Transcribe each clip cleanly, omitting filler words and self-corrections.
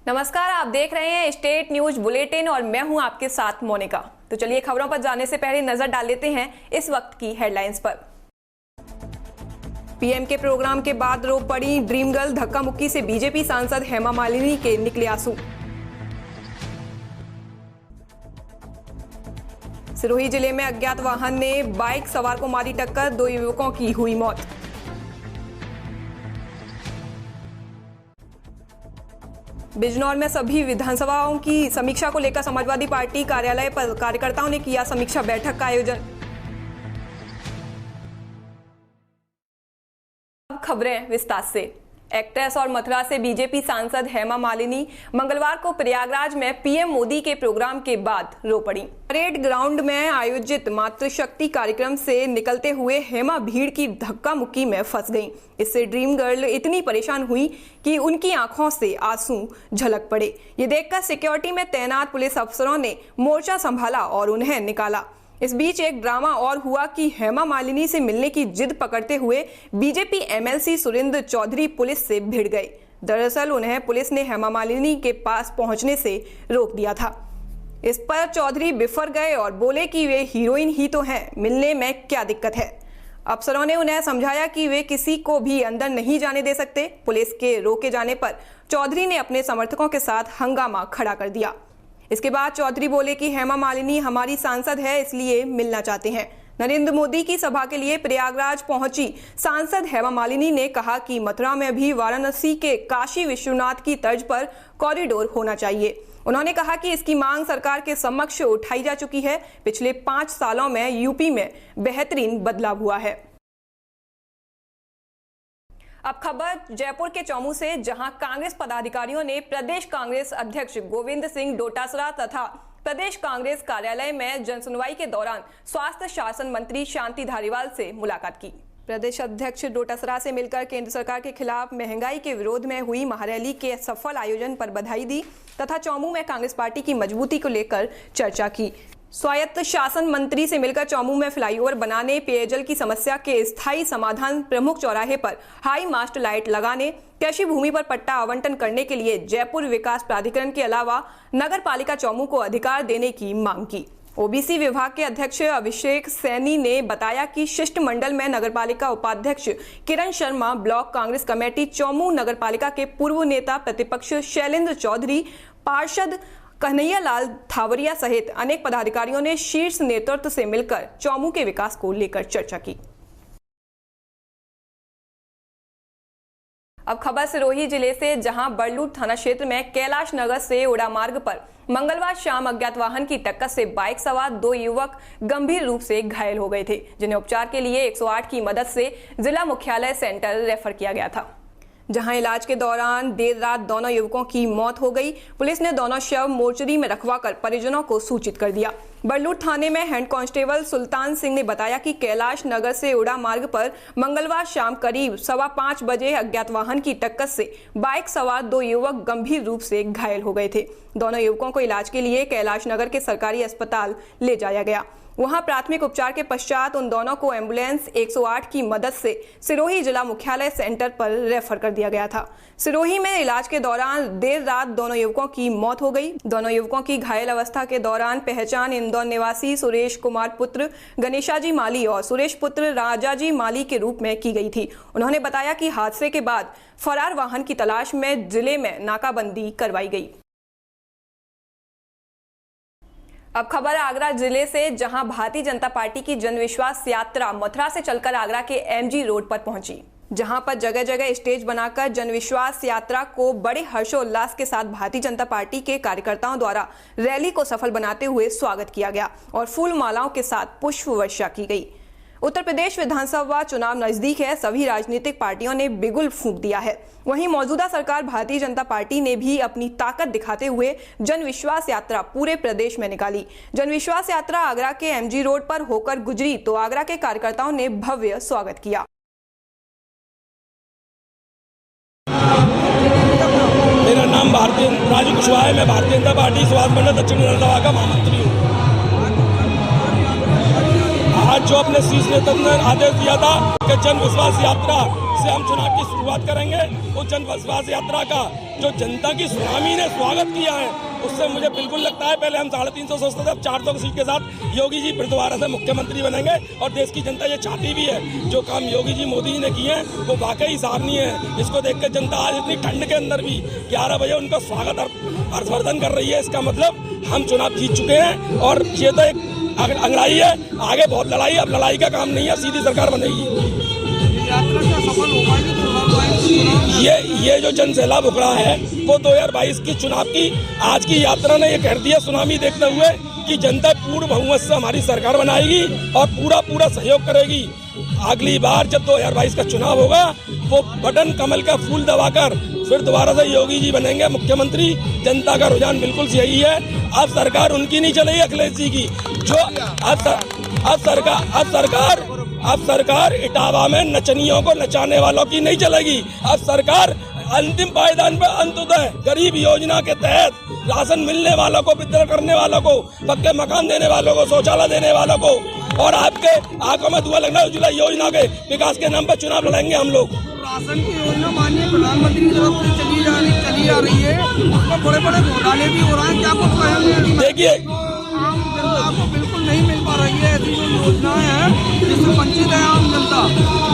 नमस्कार, आप देख रहे हैं स्टेट न्यूज बुलेटिन और मैं हूं आपके साथ मोनिका। तो चलिए खबरों पर जाने से पहले नजर डाल लेते हैं इस वक्त की हेडलाइंस पर। पीएम के प्रोग्राम के बाद रो पड़ी ड्रीम गर्ल, धक्का मुक्की से बीजेपी सांसद हेमा मालिनी के निकले आंसू। सिरोही जिले में अज्ञात वाहन ने बाइक सवार को मारी टक्कर, 2 युवकों की हुई मौत। बिजनौर में सभी विधानसभाओं की समीक्षा को लेकर समाजवादी पार्टी कार्यालय पर कार्यकर्ताओं ने किया समीक्षा बैठक का आयोजन। अब खबरें विस्तार से। एक्ट्रेस और मथुरा से बीजेपी सांसद हेमा मालिनी मंगलवार को प्रयागराज में पीएम मोदी के प्रोग्राम के बाद रो पड़ी। परेड ग्राउंड में आयोजित मातृशक्ति कार्यक्रम से निकलते हुए हेमा भीड़ की धक्का मुक्की में फंस गईं। इससे ड्रीम गर्ल इतनी परेशान हुई कि उनकी आंखों से आंसू झलक पड़े। ये देखकर सिक्योरिटी में तैनात पुलिस अफसरों ने मोर्चा संभाला और उन्हें निकाला। इस बीच एक ड्रामा और हुआ कि हेमा मालिनी से मिलने की जिद पकड़ते हुए BJP MLC Surendra Chaudhary police से भिड़ गए। दरअसल उन्हें पुलिस ने हेमा मालिनी के पास पहुंचने से रोक दिया था। इस पर चौधरी बिफर गए और बोले कि वे हीरोइन ही तो हैं, मिलने में क्या दिक्कत है। अफसरों ने उन्हें समझाया कि वे किसी को भी अंदर नहीं जाने दे सकते। पुलिस के रोके जाने पर चौधरी ने अपने समर्थकों के साथ हंगामा खड़ा कर दिया। इसके बाद चौधरी बोले कि हेमा मालिनी हमारी सांसद है, इसलिए मिलना चाहते हैं। नरेंद्र मोदी की सभा के लिए प्रयागराज पहुंची सांसद हेमा मालिनी ने कहा कि मथुरा में भी वाराणसी के काशी विश्वनाथ की तर्ज पर कॉरिडोर होना चाहिए। उन्होंने कहा कि इसकी मांग सरकार के समक्ष उठाई जा चुकी है। पिछले 5 सालों में यूपी में बेहतरीन बदलाव हुआ है। अब खबर जयपुर के चौमू से, जहां कांग्रेस पदाधिकारियों ने प्रदेश कांग्रेस अध्यक्ष गोविंद सिंह डोटासरा तथा प्रदेश कांग्रेस कार्यालय में जनसुनवाई के दौरान स्वास्थ्य शासन मंत्री शांति धारीवाल से मुलाकात की। प्रदेश अध्यक्ष डोटासरा से मिलकर केंद्र सरकार के खिलाफ महंगाई के विरोध में हुई महारैली के सफल आयोजन पर बधाई दी तथा चौमू में कांग्रेस पार्टी की मजबूती को लेकर चर्चा की। स्वायत्त शासन मंत्री से मिलकर चौमू में फ्लाईओवर बनाने, पेयजल की समस्या के स्थायी समाधान, प्रमुख चौराहे पर हाई मास्ट लाइट लगाने, कृषि भूमि पर पट्टा आवंटन करने के लिए जयपुर विकास प्राधिकरण के अलावा नगर पालिका चौमू को अधिकार देने की मांग की। ओबीसी विभाग के अध्यक्ष अभिषेक सैनी ने बताया कि शिष्टमंडल में नगरपालिका उपाध्यक्ष किरण शर्मा, ब्लॉक कांग्रेस कमेटी चौमू नगरपालिका के पूर्व नेता प्रतिपक्ष शैलेंद्र चौधरी, पार्षद कन्हैया लाल थावरिया सहित अनेक पदाधिकारियों ने शीर्ष नेतृत्व से मिलकर चौमू के विकास को लेकर चर्चा की। अब खबर सिरोही जिले से, जहां बरलूट थाना क्षेत्र में कैलाश नगर से उड़ा मार्ग पर मंगलवार शाम अज्ञात वाहन की टक्कर से बाइक सवार 2 युवक गंभीर रूप से घायल हो गए थे, जिन्हें उपचार के लिए 108 की मदद से जिला मुख्यालय सेंटर रेफर किया गया था, जहां इलाज के दौरान देर रात दोनों युवकों की मौत हो गई। पुलिस ने दोनों शव मोर्चरी में रखवाकर परिजनों को सूचित कर दिया। बरलूट थाने में हेड कांस्टेबल सुल्तान सिंह ने बताया कि कैलाश नगर से उड़ा मार्ग पर मंगलवार शाम करीब 5:15 बजे अज्ञात वाहन की टक्कर से बाइक सवार 2 युवक गंभीर रूप से घायल हो गए थे। दोनों युवकों को इलाज के लिए कैलाश नगर के सरकारी अस्पताल ले जाया गया। वहां प्राथमिक उपचार के पश्चात उन दोनों को एम्बुलेंस 108 की मदद से सिरोही जिला मुख्यालय सेंटर पर रेफर कर दिया गया था। सिरोही में इलाज के दौरान देर रात दोनों युवकों की मौत हो गई। दोनों युवकों की घायल अवस्था के दौरान पहचान इंदौर निवासी सुरेश कुमार पुत्र गणेशाजी माली और सुरेश पुत्र राजाजी माली के रूप में की गई थी। उन्होंने बताया कि हादसे के बाद फरार वाहन की तलाश में जिले में नाकाबंदी करवाई गई। अब खबर आगरा जिले से, जहां भारतीय जनता पार्टी की जनविश्वास यात्रा मथुरा से चलकर आगरा के एमजी रोड पर पहुंची, जहां पर जगह जगह स्टेज बनाकर जनविश्वास यात्रा को बड़े हर्षोल्लास के साथ भारतीय जनता पार्टी के कार्यकर्ताओं द्वारा रैली को सफल बनाते हुए स्वागत किया गया और फूल मालाओं के साथ पुष्प वर्षा की गई। उत्तर प्रदेश विधानसभा चुनाव नजदीक है, सभी राजनीतिक पार्टियों ने बिगुल फूंक दिया है। वहीं मौजूदा सरकार भारतीय जनता पार्टी ने भी अपनी ताकत दिखाते हुए जनविश्वास यात्रा पूरे प्रदेश में निकाली। जनविश्वास यात्रा आगरा के एमजी रोड पर होकर गुजरी तो आगरा के कार्यकर्ताओं ने भव्य स्वागत किया। मेरा नाम राजू कुशवाहा है। मैं भारतीय जनता पार्टी स्वास्थ्य मंडल दक्षिण विधानसभा का महामंत्री हूँ। आज जो अपने शीर्ष नेतृत्व ने आदेश दिया था कि जन विश्वास यात्रा से हम चुनाव की शुरुआत करेंगे। उस जन विश्वास यात्रा का जो जनता की सुनामी ने स्वागत किया है, उससे मुझे बिल्कुल लगता है पहले हम 350 सोचते थे, अब 400 की सीट के साथ योगी जी फिर दोबारा से मुख्यमंत्री बनेंगे। और देश की जनता ये चाहती भी है। जो काम योगी जी मोदी जी ने किए हैं वो वाकई सराहनीय है। इसको देख कर जनता आज इतनी ठंड के अंदर भी 11 बजे उनका स्वागत हर्षवर्धन कर रही है। इसका मतलब हम चुनाव जीत चुके हैं और ये तो एक अंगड़ाई है। आगे बहुत लड़ाई, अब लड़ाई का काम नहीं है, सीधी सरकार बनेगी। ये जो जन सैलाब उखड़ा है वो 2022 की चुनाव की आज की यात्रा ने ये कह दिया सुनामी देखते हुए कि जनता पूर्ण बहुमत से हमारी सरकार बनाएगी और पूरा सहयोग करेगी। अगली बार जब 2022 का चुनाव होगा वो बटन कमल का फूल दबाकर फिर दोबारा से योगी जी बनेंगे मुख्यमंत्री। जनता का रुझान बिल्कुल सही है। अब सरकार उनकी नहीं चलेगी अखिलेश जी की। जो अब सरकार इटावा में नचनियों को नचाने वालों की नहीं चलेगी। अब सरकार अंतिम पायदान पर अंत्योदय गरीब योजना के तहत राशन मिलने वालों को, वितरण करने वालों को, पक्के मकान देने वालों को, शौचालय देने वालों को और आपके आंखों में धुआं लगना उज्ज्वला योजना के विकास के नाम पर चुनाव लड़ेंगे हम लोग। राशन की योजना माननीय प्रधानमंत्री की तरफ से चली जा रही है, उसमें बड़े घोटाले भी हो रहे हैं। क्या कुछ कहेंगे? देखिए, आम जनता को बिल्कुल नहीं मिल पा रही है ऐसी जो योजनाएं हैं जिससे वंचित है आम जनता।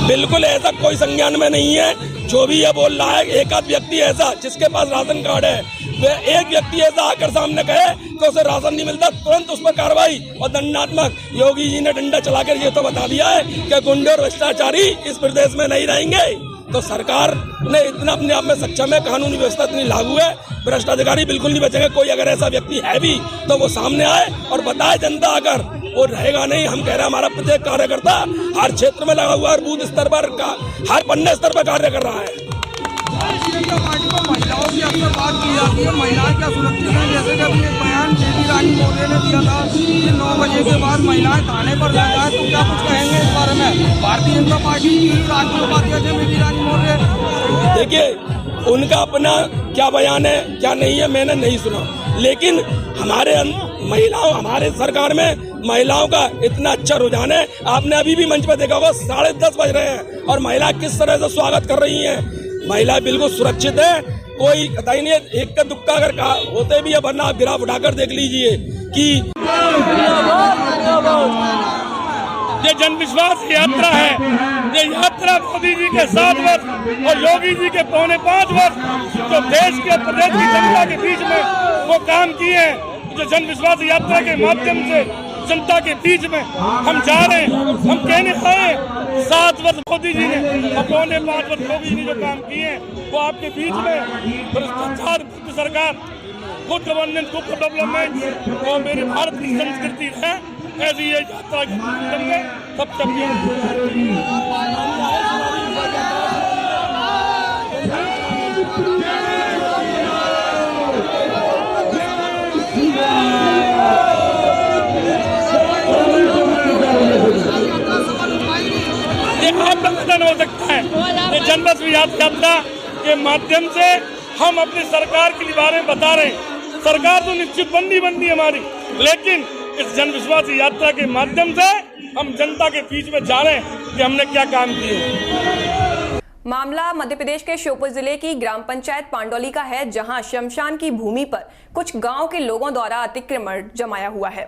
बिल्कुल ऐसा कोई संज्ञान में नहीं है। जो भी ये बोल रहा है, एक आध व्यक्ति ऐसा जिसके पास राशन कार्ड है, वह एक व्यक्ति ऐसा आकर सामने कहे कि उसे राशन नहीं मिलता, तुरंत उस पर कार्रवाई और दंडात्मक। योगी जी ने डंडा चलाकर ये तो बता दिया है कि गुंडे और भ्रष्टाचारी इस प्रदेश में नहीं रहेंगे। तो सरकार ने इतना अपने आप में सक्षम है, कानूनी व्यवस्था इतनी लागू है, भ्रष्ट अधिकारी बिल्कुल नहीं बचेंगे। कोई अगर ऐसा व्यक्ति है भी तो वो सामने आए और बताए जनता, अगर वो रहेगा नहीं। हम कह रहे हैं हमारा प्रत्येक कार्यकर्ता हर क्षेत्र में लगा हुआ, हर बूथ स्तर पर, हर पन्ने स्तर पर कार्य कर रहा है। पार्टी को महिलाओं की अक्सर बात की जाती है, महिलाएं क्या सुरक्षित हैं? जैसे कि अभी एक बयान बेबी रानी मौर्य ने दिया था कि 9 बजे के बाद महिलाएं थाने पर जाना है, तो क्या कुछ कहेंगे इस बारे में? भारतीय जनता पार्टी की राष्ट्रीय उपाध्यक्ष बेबी रानी मौर्य, देखिए उनका अपना क्या बयान है क्या नहीं है मैंने नहीं सुना, लेकिन हमारे सरकार में महिलाओं का इतना अच्छा रुझान है। आपने अभी भी मंच पर देखा होगा 10:30 बज रहे हैं और महिला किस तरह से स्वागत कर रही हैं। महिला बिल्कुल सुरक्षित है, कोई कतई नहीं है। एक का दुक्का अगर होते भी है, वरना आप गिराफ उठाकर देख लीजिए कि ये जन विश्वास यात्रा है। ये यात्रा मोदी जी के 7 वर्ष और योगी जी के 4.25 वर्ष जो देश के प्रदेश की जनता के बीच में वो काम किए हैं, जो जन विश्वास यात्रा के माध्यम से जनता के बीच में हम जा रहे हैं। हम कहने आए 7 वर्ष मोदी जी ने और 4.25 वर्ष योगी जी ने जो काम किए हैं वो आपके बीच में भ्रष्टाचार मुक्त सरकार, गुड गवर्नेंस, गुड डेवलपमेंट और मेरे भारत की संस्कृति है। ऐसी ये यात्रा के माध्यम से सब आत्मकथन हो सकता है। ये जन विश्वास यात्रा के माध्यम से हम अपनी सरकार के बारे में बता रहे हैं। सरकार तो निश्चित बननी हमारी, लेकिन इस जन विश्वास यात्रा के माध्यम से हम जनता के बीच में जा रहे हैं कि हमने क्या काम किए। मामला मध्य प्रदेश के श्योपुर जिले की ग्राम पंचायत पांडौली का है, जहां शमशान की भूमि पर कुछ गांव के लोगों द्वारा अतिक्रमण जमाया हुआ है,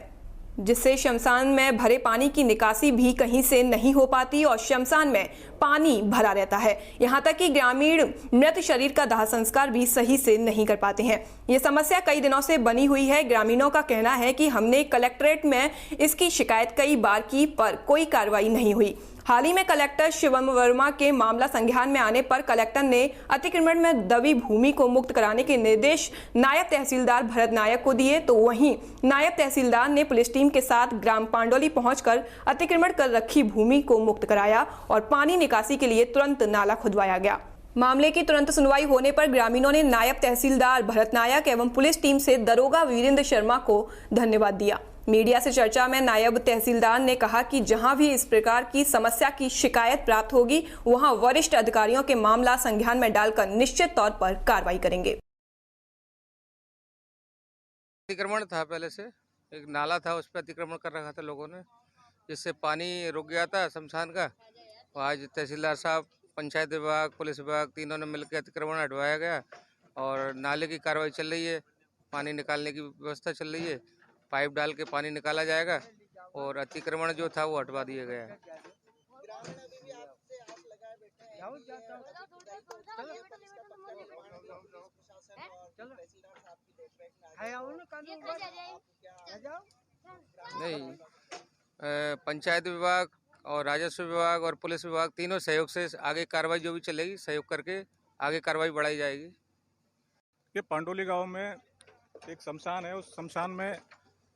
जिससे शमशान में भरे पानी की निकासी भी कहीं से नहीं हो पाती और शमशान में पानी भरा रहता है। यहाँ तक कि ग्रामीण मृत शरीर का दाह संस्कार भी सही से नहीं कर पाते हैं। ये समस्या कई दिनों से बनी हुई है। ग्रामीणों का कहना है कि हमने कलेक्ट्रेट में इसकी शिकायत कई बार की पर कोई कार्रवाई नहीं हुई। हाल ही में कलेक्टर शिवम वर्मा के मामला संज्ञान में आने पर कलेक्टर ने अतिक्रमण में दबी भूमि को मुक्त कराने के निर्देश नायब तहसीलदार भरत नायक को दिए, तो वहीं नायब तहसीलदार ने पुलिस टीम के साथ ग्राम पांडौली पहुंचकर अतिक्रमण कर रखी भूमि को मुक्त कराया और पानी निकासी के लिए तुरंत नाला खुदवाया गया। मामले की तुरंत सुनवाई होने पर ग्रामीणों ने नायब तहसीलदार भरत नायक एवं पुलिस टीम से दरोगा वीरेंद्र शर्मा को धन्यवाद दिया। मीडिया से चर्चा में नायब तहसीलदार ने कहा कि जहां भी इस प्रकार की समस्या की शिकायत प्राप्त होगी, वहां वरिष्ठ अधिकारियों के मामला संज्ञान में डालकर निश्चित तौर पर कार्रवाई करेंगे। अतिक्रमण था, पहले से एक नाला था, उस पर अतिक्रमण कर रखा था लोगों ने, जिससे पानी रुक गया था शमशान का। आज तहसीलदार साहब पंचायत विभाग, पुलिस विभाग तीनों ने मिलकर अतिक्रमण हटवाया गया और नाले की कार्रवाई चल रही है। पानी निकालने की व्यवस्था चल रही है। पाइप डाल के पानी निकाला जाएगा और अतिक्रमण जो था वो हटवा दिया गया है। नहीं, पंचायत विभाग और राजस्व विभाग और पुलिस विभाग तीनों सहयोग से आगे कार्रवाई जो भी चलेगी सहयोग करके आगे कार्रवाई बढ़ाई जाएगी। ये पांडोली गांव में एक शमशान है। उस शमशान में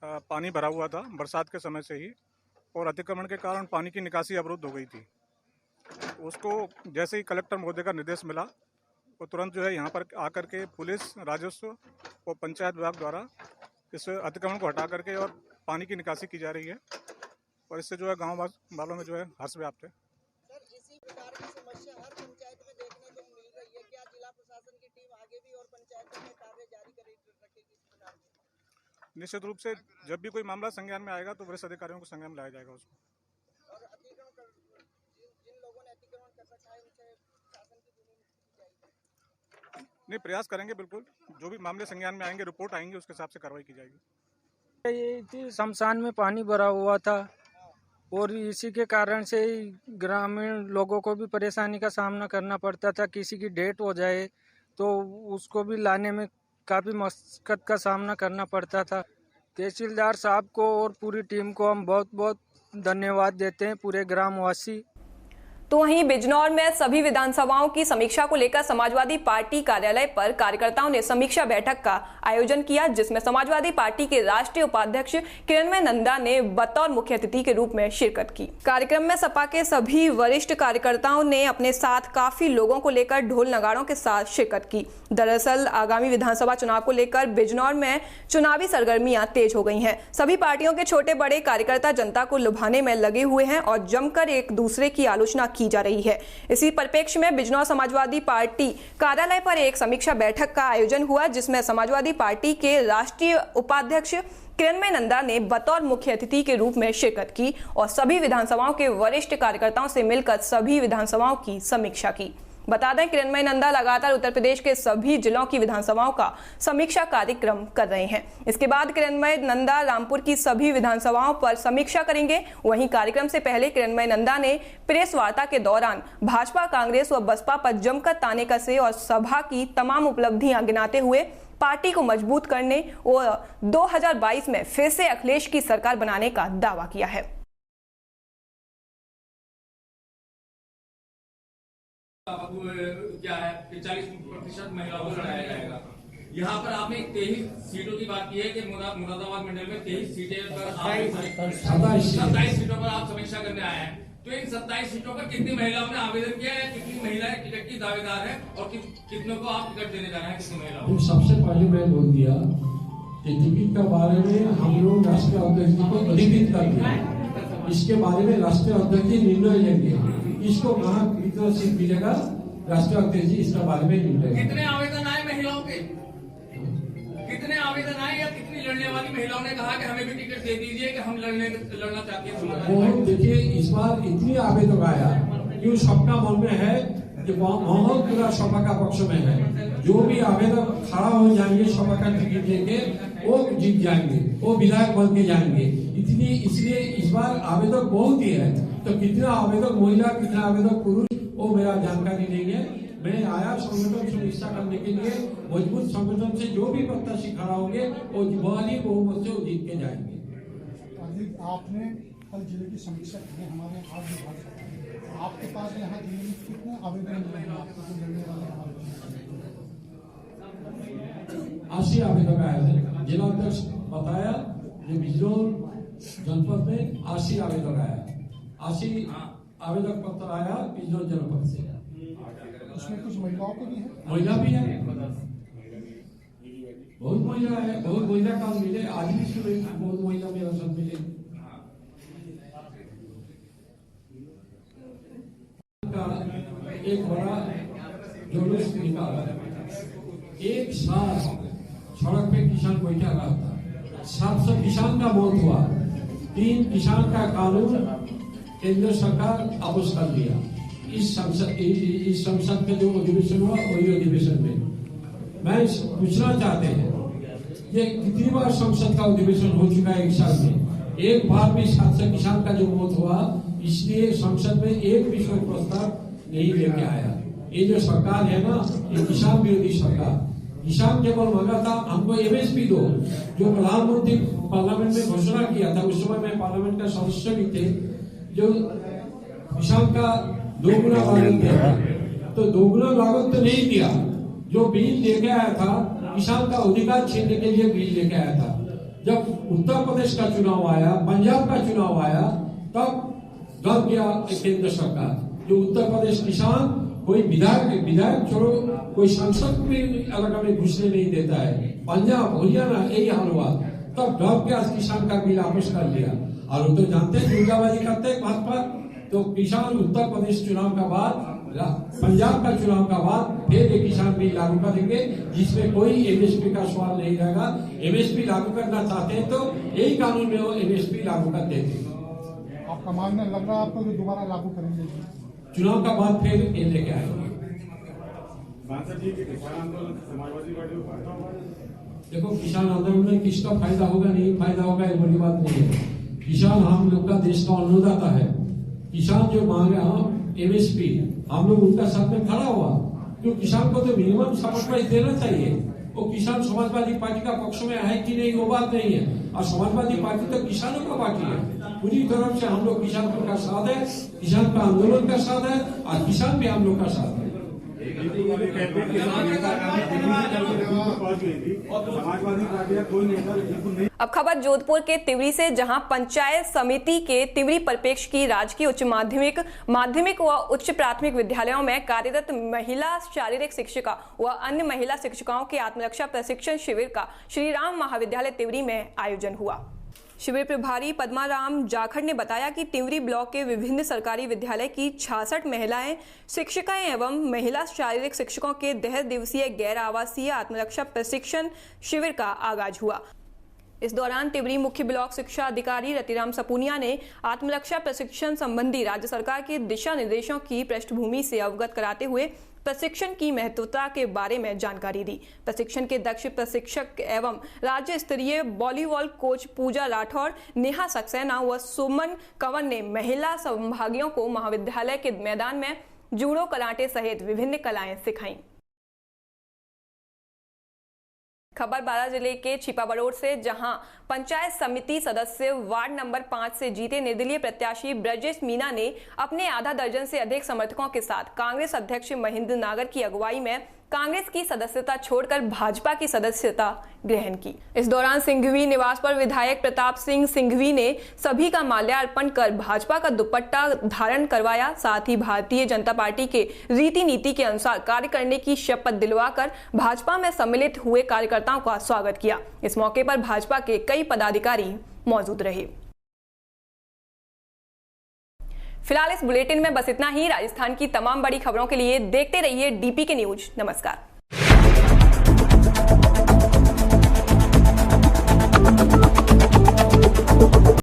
पानी भरा हुआ था बरसात के समय से ही, और अतिक्रमण के कारण पानी की निकासी अवरुद्ध हो गई थी। उसको जैसे ही कलेक्टर महोदय का निर्देश मिला वो तुरंत जो है यहाँ पर आकर के पुलिस, राजस्व और पंचायत विभाग द्वारा इस अतिक्रमण को हटा करके और पानी की निकासी की जा रही है, और इससे जो है गाँव वालों में जो है हर्ष व्याप्त है। सर, इसी प्रकार की समस्या हर पंचायत में देखने को मिल रही है। क्या जिला प्रशासन की टीम आगे भी और पंचायतों में कार्य जारी रखेगी इस प्रकार की? निश्चित रूप से जब भी कोई मामला संज्ञान में आएगा तो वरिष्ठ अधिकारियों को संज्ञान में लाया जाएगा उसको। और जिन लोगों ने अतिक्रमण कर रखा है उनसे शासन की भूमि मुक्त की जाएगी? नहीं, प्रयास करेंगे बिल्कुल। जो भी मामले संज्ञान में आएंगे, रिपोर्ट आएंगी, उसके हिसाब से कार्रवाई की जाएगी। ये शमशान में पानी भरा हुआ था और इसी के कारण से ग्रामीण लोगों को भी परेशानी का सामना करना पड़ता था। किसी की डेथ हो जाए तो उसको भी लाने में काफ़ी मशक्कत का सामना करना पड़ता था। तहसीलदार साहब को और पूरी टीम को हम बहुत बहुत धन्यवाद देते हैं, पूरे ग्रामवासी। तो वहीं बिजनौर में सभी विधानसभाओं की समीक्षा को लेकर समाजवादी पार्टी कार्यालय पर कार्यकर्ताओं ने समीक्षा बैठक का आयोजन किया, जिसमें समाजवादी पार्टी के राष्ट्रीय उपाध्यक्ष किरणमय नंदा ने बतौर मुख्य अतिथि के रूप में शिरकत की। कार्यक्रम में सपा के सभी वरिष्ठ कार्यकर्ताओं ने अपने साथ काफी लोगों को लेकर ढोल नगाड़ों के साथ शिरकत की। दरअसल आगामी विधानसभा चुनाव को लेकर बिजनौर में चुनावी सरगर्मियां तेज हो गई हैं। सभी पार्टियों के छोटे बड़े कार्यकर्ता जनता को लुभाने में लगे हुए हैं और जमकर एक दूसरे की आलोचना की जा रही है। इसी परिप्रेक्ष्य में बिजनौर समाजवादी पार्टी कार्यालय पर एक समीक्षा बैठक का आयोजन हुआ, जिसमें समाजवादी पार्टी के राष्ट्रीय उपाध्यक्ष किरणमय नंदा ने बतौर मुख्य अतिथि के रूप में शिरकत की और सभी विधानसभाओं के वरिष्ठ कार्यकर्ताओं से मिलकर सभी विधानसभाओं की समीक्षा की। बता दें, किरणमय नंदा लगातार उत्तर प्रदेश के सभी जिलों की विधानसभाओं का समीक्षा कार्यक्रम कर रहे हैं। इसके बाद किरणमय नंदा रामपुर की सभी विधानसभाओं पर समीक्षा करेंगे। वहीं कार्यक्रम से पहले किरणमय नंदा ने प्रेस वार्ता के दौरान भाजपा, कांग्रेस व बसपा पर जमकर ताने कसे और सभा की तमाम उपलब्धियां गिनाते हुए पार्टी को मजबूत करने और 2022 में फिर से अखिलेश की सरकार बनाने का दावा किया है। अब क्या है कि 40% महिलाओं को लड़ाया जाएगा। यहाँ पर आपने 23 सीटों की बात की है कि मुरादाबाद मंडल में 23 सीटें पर 27 सीटों पर आप समीक्षा करने आए हैं। तो इन 27 सीटों पर कितनी महिलाओं ने आवेदन किया है, कितनी महिलाएं टिकट की दावेदार है और कितनों को आप टिकट देने जा रहे हैं, कितनी महिलाओं? सबसे पहले मैं बोल दिया कि टिकट के बारे में हम लोग राष्ट्रीय अध्यक्ष जी को अधिकृत कर दिया। इसके बारे में राष्ट्रीय अध्यक्ष जी निर्णय लेंगे। इसको कहाँ कितना सीट मिलेगा, राष्ट्रीय अध्यक्ष जी इसके बारे में निर्णय। कितने आवेदन आए महिलाओं के, कितने आवेदन आए या कितनी लड़ने वाली महिलाओं ने कहा कि हमें भी टिकट दे दीजिए कि हम लड़ना चाहते हैं? वो देखिए, इस बार इतनी आवेदन आया क्यों, सबका मन में है कि माहौल पूरा सपा का पक्ष में है। जो भी आवेदक खड़ा हो जाएंगे सपा का टिकट लेके वो जीत जाएंगे, वो विधायक बन के जाएंगे। इसलिए इस बार आवेदक बहुत ही है। तो कितना आवेदक महिला, कितना आवेदक पुरुष, वो मेरा जानकारी नहीं है। मैं आया संगठन समीक्षा करने के लिए। मजबूत संगठन से जो भी प्रत्याशी खड़ा होंगे वो भारी बहुमत से जीत के जाएंगे। आपने कल जिले की समीक्षा की है, हमारे आज विभाग आपके पास यहाँ जिले में कितने आवेदन मिले हैं आपको जो लड़ने वाले हमारे? 80 आवेदक आए थे। जिला अध्यक्ष बताया कि बिजनौर जनपद में 80 आवेदक आया, 80 आवेदक पत्र आया बिजनौर जनपद से। उसमें कुछ महिलाओं को भी है, महिला भी है, बहुत महिला है, बहुत महिला काम मिले। आज भी सुबह बहुत महिला मेरा सब मिले। एक बड़ा जुलूस निकाला, एक साथ सड़क पे किसान बैठा रहा था, 700 किसान का मौत हुआ। 3 किसान का कानून केंद्र सरकार वापस कर दिया। इस संसद का जो अधिवेशन हुआ वही अधिवेशन में मैं पूछना चाहते हैं, ये कितनी बार संसद का अधिवेशन हो चुका है एक साल में, एक बार भी सातसठ किसान का जो मौत हुआ, इसलिए संसद में एक भी शोक प्रस्ताव नहीं लेके आया। ये जो सरकार है ना, ये किसान विरोधी सरकार। किसान केवल मांगा था हमको एमएसपी दो, जो प्रधानमंत्री पार्लियामेंट में घोषणा किया था, उस समय मैं पार्लियामेंट का सदस्य भी थे, जो किसान का दोगुना लागत दिया, तो दोगुना लागत तो नहीं दिया, जो बिल लेके आया था किसान का अधिकार छीनने के लिए बिल लेके आया था। जब उत्तर प्रदेश का चुनाव आया, पंजाब का चुनाव आया, तब डर गया केंद्र सरकार। जो उत्तर प्रदेश किसान कोई विधायक छोड़ो, कोई सांसद भी इलाका में घुसने नहीं देता है। पंजाब हरियाणा यही हाल हुआ, तब डर के किसान का बिल वापस कर लिया। और वो तो जानते हैं जुमलाबाजी करते हैं भाजपा, तो किसान उत्तर प्रदेश चुनाव का बाद, पंजाब का चुनाव का बाद फिर एक किसान बिल लागू करेंगे, जिसमें कोई एमएसपी का सवाल नहीं रहेगा। एमएसपी लागू करना चाहते हैं तो यही कानून में वो एमएसपी लागू कर देते। आपका मानना लग रहा है आपको कि दोबारा लागू करेंगे, चुनाव का बाद फिर ये लेके आएंगे। देखो किसान आंदोलन में किसका फायदा होगा नहीं फायदा होगा ये बड़ी बात नहीं है। किसान हम लोग का देश का अन्नदाता है। किसान जो मांगे हम एमएसपी, हम लोग उनका साथ में खड़ा हुआ, जो किसान को तो मिनिमम सपोर्ट प्राइस देना चाहिए। वो किसान समाजवादी पार्टी का पक्ष में है कि नहीं वो बात नहीं है, और समाजवादी पार्टी तो किसानों का पार्टी है। पूरी तरफ से हम लोग किसानों का साथ है, किसान का आंदोलन का साथ है, और किसान भी हम लोग का साथ है। अब खबर जोधपुर के तिवरी से, जहां पंचायत समिति के तिवरी परिप्रेक्ष्य की राजकीय उच्च माध्यमिक व उच्च प्राथमिक विद्यालयों में कार्यरत महिला शारीरिक शिक्षिका व अन्य महिला शिक्षिकाओं के आत्मरक्षा प्रशिक्षण शिविर का श्री राम महाविद्यालय तिवरी में आयोजन हुआ। शिविर प्रभारी पद्माराम जाखड़ ने बताया कि तिवरी ब्लॉक के विभिन्न सरकारी विद्यालय की 66 महिलाएं शिक्षिकाएं एवं महिला शारीरिक शिक्षकों के 10 दिवसीय गैर आवासीय आत्मरक्षा प्रशिक्षण शिविर का आगाज हुआ। इस दौरान तिवरी मुख्य ब्लॉक शिक्षा अधिकारी रतिराम सपूनिया ने आत्मरक्षा प्रशिक्षण संबंधी राज्य सरकार के दिशा निर्देशों की पृष्ठभूमि से अवगत कराते हुए प्रशिक्षण की महत्वता के बारे में जानकारी दी। प्रशिक्षण के दक्ष प्रशिक्षक एवं राज्य स्तरीय वॉलीबॉल कोच पूजा राठौर, नेहा सक्सेना व सुमन कंवर ने महिला संभागियों को महाविद्यालय के मैदान में जूडो, कराटे सहित विभिन्न कलाएं सिखाईं। खबर बारां जिले के छिपाबड़ोर से, जहां पंचायत समिति सदस्य वार्ड नंबर 5 से जीते निर्दलीय प्रत्याशी ब्रजेश मीना ने अपने आधा दर्जन से अधिक समर्थकों के साथ कांग्रेस अध्यक्ष महेंद्र नागर की अगुवाई में कांग्रेस की सदस्यता छोड़कर भाजपा की सदस्यता ग्रहण की। इस दौरान सिंघवी निवास पर विधायक प्रताप सिंह सिंघवी ने सभी का माल्यार्पण कर भाजपा का दुपट्टा धारण करवाया। साथ ही भारतीय जनता पार्टी के रीति नीति के अनुसार कार्य करने की शपथ दिलवाकर भाजपा में सम्मिलित हुए कार्यकर्ताओं का स्वागत किया। इस मौके पर भाजपा के कई पदाधिकारी मौजूद रहे। फिलहाल इस बुलेटिन में बस इतना ही। राजस्थान की तमाम बड़ी खबरों के लिए देखते रहिए DPK न्यूज। नमस्कार।